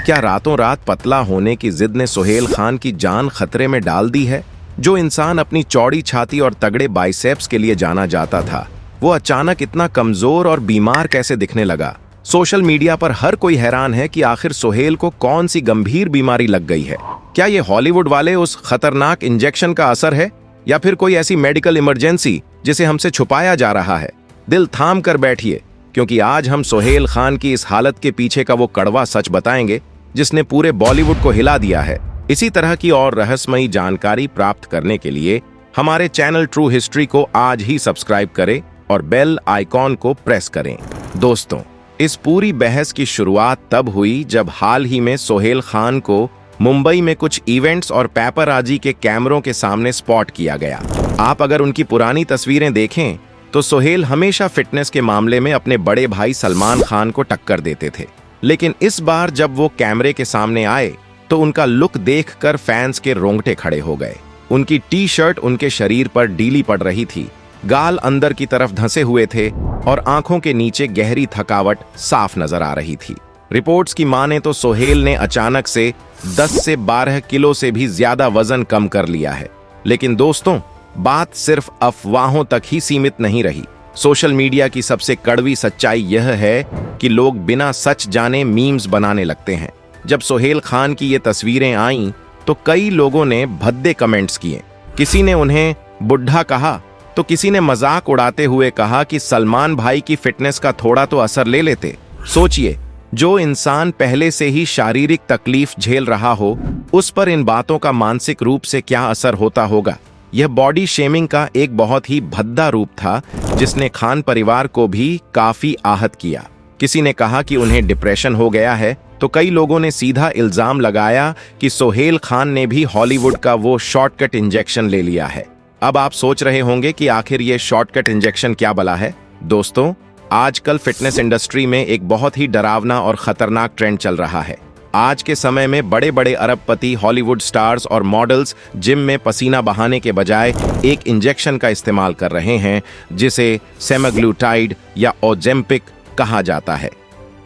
क्या रातों रात पतला होने की जिद ने सोहेल खान की जान खतरे में डाल दी है? जो इंसान अपनी चौड़ी छाती और तगड़े बाइसेप्स के लिए जाना जाता था, वो अचानक इतना कमजोर और बीमार कैसे दिखने लगा? सोशल मीडिया पर हर कोई हैरान है कि आखिर सोहेल को कौन सी गंभीर बीमारी लग गई है। क्या ये हॉलीवुड वाले उस खतरनाक इंजेक्शन का असर है, या फिर कोई ऐसी मेडिकल इमरजेंसी जिसे हमसे छुपाया जा रहा है? दिल थाम कर बैठिए, क्योंकि आज हम सोहेल खान की इस हालत के पीछे का वो कड़वा सच बताएंगे जिसने पूरे बॉलीवुड को हिला दिया है। इसी तरह की और रहस्यमयी जानकारी प्राप्त करने के लिए हमारे चैनल ट्रू हिस्ट्री को आज ही सब्सक्राइब करें और बेल आइकॉन को प्रेस करें। दोस्तों, इस पूरी बहस की शुरुआत तब हुई जब हाल ही में सोहेल खान को मुंबई में कुछ इवेंट्स और पेपराजी के कैमरों के सामने स्पॉट किया गया। आप अगर उनकी पुरानी तस्वीरें देखें तो सोहेल हमेशा फिटनेस के मामले में अपने बड़े भाई सलमान खान को टक्कर देते थे, लेकिन इस बार जब वो कैमरे के सामने आए तो उनका लुक देखकर फैंस के रोंगटे खड़े हो गए। उनकी टी शर्ट उनके शरीर पर ढीली पड़ रही थी, गाल अंदर की तरफ धंसे हुए थे और आंखों के नीचे गहरी थकावट साफ नजर आ रही थी। रिपोर्ट्स की माने तो सोहेल ने अचानक से 10 से 12 किलो से भी ज्यादा वजन कम कर लिया है। लेकिन दोस्तों, बात सिर्फ अफवाहों तक ही सीमित नहीं रही। सोशल मीडिया की सबसे कड़वी सच्चाई यह है कि लोग बिना सच जाने मीम्स बनाने लगते हैं। जब सोहेल खान की ये तस्वीरें आईं तो कई लोगों ने भद्दे कमेंट्स किए। किसी ने उन्हें बुढ़ा कहा तो किसी ने मजाक उड़ाते हुए कहा कि सलमान भाई की फिटनेस का थोड़ा तो असर ले लेते। सोचिए, जो इंसान पहले से ही शारीरिक तकलीफ झेल रहा हो, उस पर इन बातों का मानसिक रूप से क्या असर होता होगा। यह बॉडी शेमिंग का एक बहुत ही भद्दा रूप था जिसने खान परिवार को भी काफी आहत किया। किसी ने कहा कि उन्हें डिप्रेशन हो गया है, तो कई लोगों ने सीधा इल्जाम लगाया कि सोहेल खान ने भी हॉलीवुड का वो शॉर्टकट इंजेक्शन ले लिया है। अब आप सोच रहे होंगे कि आखिर ये शॉर्टकट इंजेक्शन क्या बला है। दोस्तों, आजकल फिटनेस इंडस्ट्री में एक बहुत ही डरावना और खतरनाक ट्रेंड चल रहा है। आज के समय में बड़े बड़े अरबपति, हॉलीवुड स्टार्स और मॉडल्स जिम में पसीना बहाने के बजाय एक इंजेक्शन का इस्तेमाल कर रहे हैं जिसे सेमाग्लूटाइड या ओजेम्पिक कहा जाता है।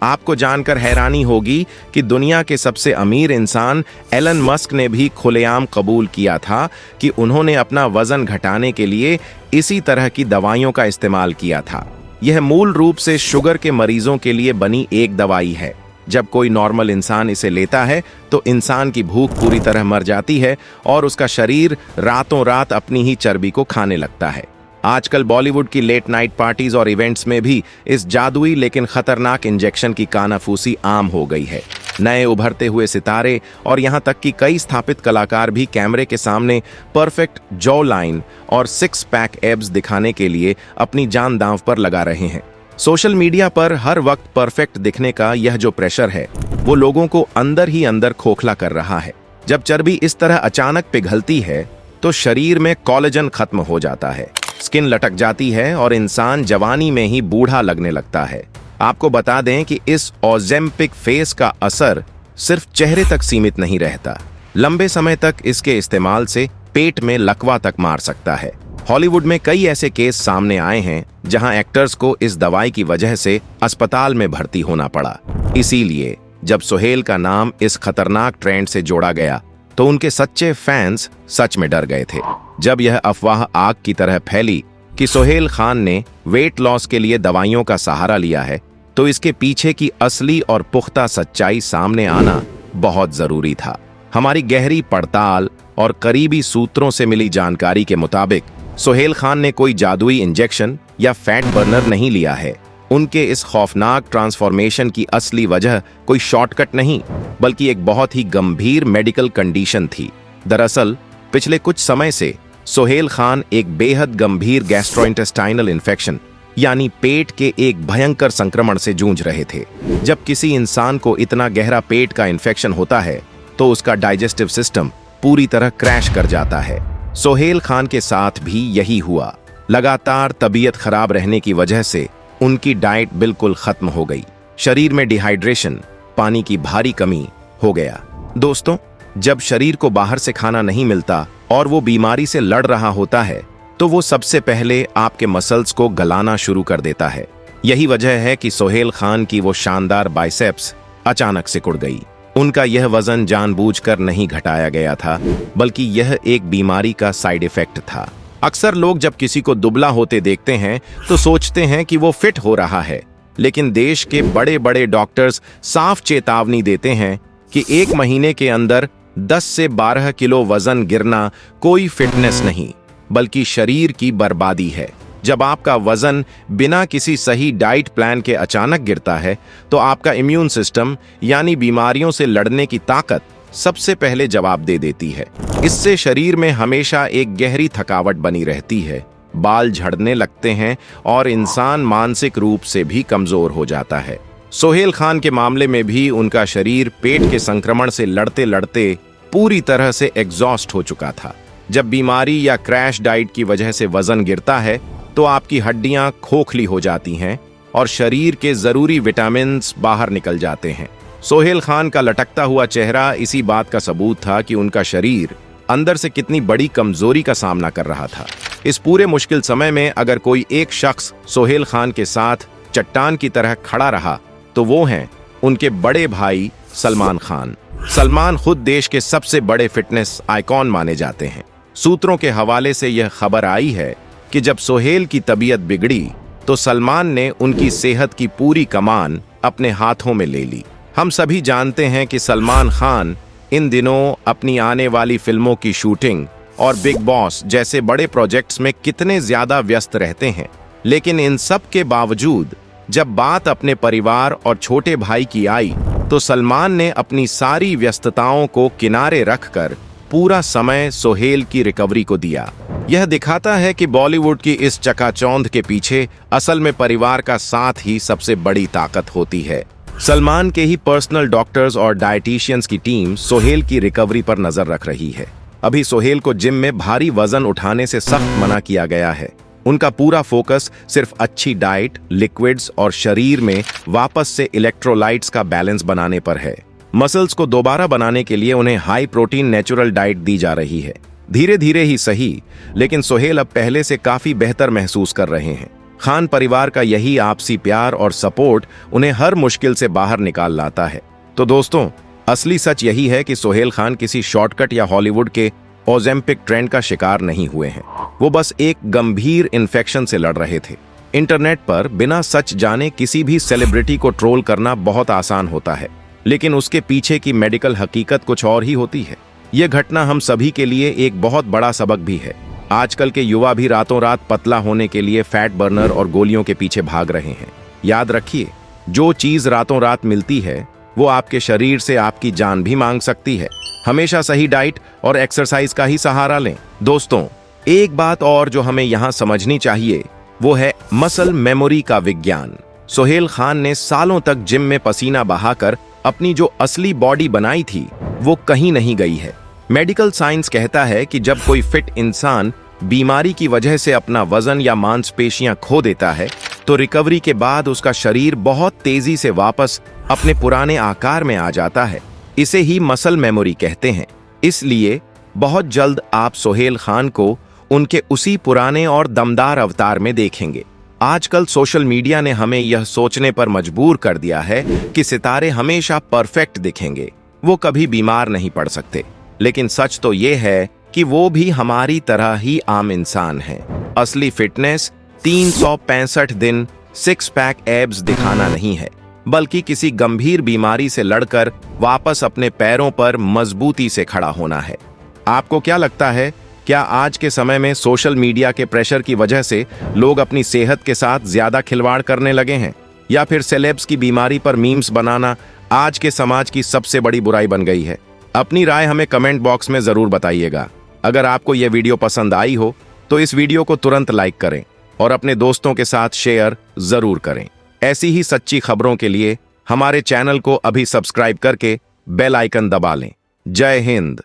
आपको जानकर हैरानी होगी कि दुनिया के सबसे अमीर इंसान एलन मस्क ने भी खुलेआम कबूल किया था कि उन्होंने अपना वजन घटाने के लिए इसी तरह की दवाइयों का इस्तेमाल किया था। यह मूल रूप से शुगर के मरीजों के लिए बनी एक दवाई है। जब कोई नॉर्मल इंसान इसे लेता है तो इंसान की भूख पूरी तरह मर जाती है और उसका शरीर रातों रात अपनी ही चर्बी को खाने लगता है। आजकल बॉलीवुड की लेट नाइट पार्टीज और इवेंट्स में भी इस जादुई लेकिन खतरनाक इंजेक्शन की कानाफूसी आम हो गई है। नए उभरते हुए सितारे और यहाँ तक कि कई स्थापित कलाकार भी कैमरे के सामने परफेक्ट जॉ लाइन और 6 पैक एब्स दिखाने के लिए अपनी जान दांव पर लगा रहे हैं। सोशल मीडिया पर हर वक्त परफेक्ट दिखने का यह जो प्रेशर है, वो लोगों को अंदर ही अंदर खोखला कर रहा है। जब चर्बी इस तरह अचानक पिघलती है तो शरीर में कोलेजन खत्म हो जाता है, स्किन लटक जाती है और इंसान जवानी में ही बूढ़ा लगने लगता है। आपको बता दें कि इस ओजेम्पिक फेस का असर सिर्फ चेहरे तक सीमित नहीं रहता, लंबे समय तक इसके इस्तेमाल से पेट में लकवा तक मार सकता है। हॉलीवुड में कई ऐसे केस सामने आए हैं जहां एक्टर्स को इस दवाई की वजह से अस्पताल में भर्ती होना पड़ा। इसीलिए जब सोहेल का नाम इस खतरनाक ट्रेंड से जोड़ा गया तो उनके सच्चे फैंस सच में डर गए थे। जब यह अफवाह आग की तरह फैली कि सोहेल खान ने वेट लॉस के लिए दवाइयों का सहारा लिया है, तो इसके पीछे की असली और पुख्ता सच्चाई सामने आना बहुत जरूरी था। हमारी गहरी पड़ताल और करीबी सूत्रों से मिली जानकारी के मुताबिक सोहेल खान ने कोई जादुई इंजेक्शन या फैट बर्नर नहीं लिया है। उनके इस खौफनाक ट्रांसफॉर्मेशन की असली वजह कोई शॉर्टकट नहीं, बल्कि एक बहुत ही गंभीर मेडिकल कंडीशन थी। दरअसल पिछले कुछ समय से सोहेल खान एक बेहद गंभीर गैस्ट्रोइंटेस्टाइनल इन्फेक्शन यानी पेट के एक भयंकर संक्रमण से जूझ रहे थे। जब किसी इंसान को इतना गहरा पेट का इन्फेक्शन होता है तो उसका डाइजेस्टिव सिस्टम पूरी तरह क्रैश कर जाता है। सोहेल खान के साथ भी यही हुआ। लगातार तबीयत खराब रहने की वजह से उनकी डाइट बिल्कुल खत्म हो गई। शरीर में डिहाइड्रेशन, पानी की भारी कमी हो गया। दोस्तों, जब शरीर को बाहर से खाना नहीं मिलता और वो बीमारी से लड़ रहा होता है तो वो सबसे पहले आपके मसल्स को गलाना शुरू कर देता है। यही वजह है कि सोहेल खान की वो शानदार बाइसेप्स अचानक सिकुड़ गई। उनका यह वजन जानबूझकर नहीं घटाया गया था, बल्कि यह एक बीमारी का साइड इफेक्ट था। अक्सर लोग जब किसी को दुबला होते देखते हैं तो सोचते हैं कि वो फिट हो रहा है, लेकिन देश के बड़े बड़े डॉक्टर्स साफ चेतावनी देते हैं कि 1 महीने के अंदर 10 से 12 किलो वजन गिरना कोई फिटनेस नहीं, बल्कि शरीर की बर्बादी है। जब आपका वजन बिना किसी सही डाइट प्लान के अचानक गिरता है तो आपका इम्यून सिस्टम यानी बीमारियों से लड़ने की ताकत सबसे पहले जवाब दे देती है। इससे शरीर में हमेशा एक गहरी थकावट बनी रहती है, बाल झड़ने लगते हैं और इंसान मानसिक रूप से भी कमजोर हो जाता है। सोहेल खान के मामले में भी उनका शरीर पेट के संक्रमण से लड़ते लड़ते पूरी तरह से एग्जॉस्ट हो चुका था। जब बीमारी या क्रैश डाइट की वजह से वजन गिरता है तो आपकी हड्डियां खोखली हो जाती हैं और शरीर के जरूरी विटामिन्स बाहर निकल जाते हैं। सोहेल खान का लटकता हुआ चेहरा इसी बात का सबूत था कि उनका शरीर अंदर से कितनी बड़ी कमजोरी का सामना कर रहा था। इस पूरे मुश्किल समय में अगर कोई एक शख्स सोहेल खान के साथ चट्टान की तरह खड़ा रहा तो वो हैं उनके बड़े भाई सलमान खान। सलमान खुद देश के सबसे बड़े फिटनेस आइकॉन माने जाते हैं। सूत्रों के हवाले से यह खबर आई है कि जब सोहेल की तबीयत बिगड़ी तो सलमान ने उनकी सेहत की पूरी कमान अपने हाथों में ले ली। हम सभी जानते हैं कि सलमान खान इन दिनों अपनी आने वाली फिल्मों की शूटिंग और बिग बॉस जैसे बड़े प्रोजेक्ट्स में कितने ज्यादा व्यस्त रहते हैं, लेकिन इन सब के बावजूद जब बात अपने परिवार और छोटे भाई की आई तो सलमान ने अपनी सारी व्यस्तताओं को किनारे रखकर पूरा समय सोहेल की रिकवरी को दिया। यह दिखाता है कि बॉलीवुड की इस चकाचौंध के पीछे असल में परिवार का साथ ही सबसे बड़ी ताकत होती है। सलमान के ही पर्सनल डॉक्टर्स और डाइटिशियंस की टीम सोहेल की रिकवरी पर नजर रख रही है। अभी सोहेल को जिम में भारी वजन उठाने से सख्त मना किया गया है। उनका पूरा फोकस सिर्फ अच्छी डाइट, लिक्विड्स और शरीर में वापस से इलेक्ट्रोलाइट्स का बैलेंस बनाने पर है। मसल्स को दोबारा बनाने के लिए उन्हें हाई प्रोटीन नेचुरल डाइट दी जा रही है। धीरे धीरे ही सही, लेकिन सोहेल अब पहले से काफी बेहतर महसूस कर रहे हैं। खान परिवार का यही आपसी प्यार और सपोर्ट उन्हें हर मुश्किल से बाहर निकाल लाता है। तो दोस्तों, असली सच यही है कि सोहेल खान किसी शॉर्टकट या हॉलीवुड के ओजेम्पिक ट्रेंड का शिकार नहीं हुए हैं। वो बस एक गंभीर इन्फेक्शन से लड़ रहे थे। इंटरनेट पर बिना सच जाने किसी भी सेलिब्रिटी को ट्रोल करना बहुत आसान होता है, लेकिन उसके पीछे की मेडिकल हकीकत कुछ और ही होती है। यह घटना हम सभी के लिए एक बहुत बड़ा सबक भी है। आजकल के युवा भी रातों रात पतला होने के लिए फैट बर्नर और गोलियों के पीछे भाग रहे हैं। याद रखिए, जो चीज रातों रात मिलती है वो आपके शरीर से आपकी जान भी मांग सकती है। हमेशा सही डाइट और एक्सरसाइज का ही सहारा लें। दोस्तों, एक बात और जो हमें यहाँ समझनी चाहिए वो है मसल मेमोरी का विज्ञान। सोहेल खान ने सालों तक जिम में पसीना बहाकर अपनी जो असली बॉडी बनाई थी वो कहीं नहीं गई है। मेडिकल साइंस कहता है कि जब कोई फिट इंसान बीमारी की वजह से अपना वजन या मांसपेशियां खो देता है तो रिकवरी के बाद उसका शरीर बहुत तेजी से वापस अपने पुराने आकार में आ जाता है। इसे ही मसल मेमोरी कहते हैं। इसलिए बहुत जल्द आप सोहेल खान को उनके उसी पुराने और दमदार अवतार में देखेंगे। आजकल सोशल मीडिया ने हमें यह सोचने पर मजबूर कर दिया है कि सितारे हमेशा परफेक्ट दिखेंगे, वो कभी बीमार नहीं पड़ सकते। लेकिन सच तो ये है कि वो भी हमारी तरह ही आम इंसान हैं। असली फिटनेस 365 दिन सिक्स पैक एब्स दिखाना नहीं है, बल्कि किसी गंभीर बीमारी से लड़कर वापस अपने पैरों पर मजबूती से खड़ा होना है। आपको क्या लगता है, क्या आज के समय में सोशल मीडिया के प्रेशर की वजह से लोग अपनी सेहत के साथ ज्यादा खिलवाड़ करने लगे हैं, या फिर सेलेब्स की बीमारी पर मीम्स बनाना आज के समाज की सबसे बड़ी बुराई बन गई है? अपनी राय हमें कमेंट बॉक्स में जरूर बताइएगा। अगर आपको यह वीडियो पसंद आई हो तो इस वीडियो को तुरंत लाइक करें और अपने दोस्तों के साथ शेयर जरूर करें। ऐसी ही सच्ची खबरों के लिए हमारे चैनल को अभी सब्सक्राइब करके बेल आइकन दबा लें। जय हिंद।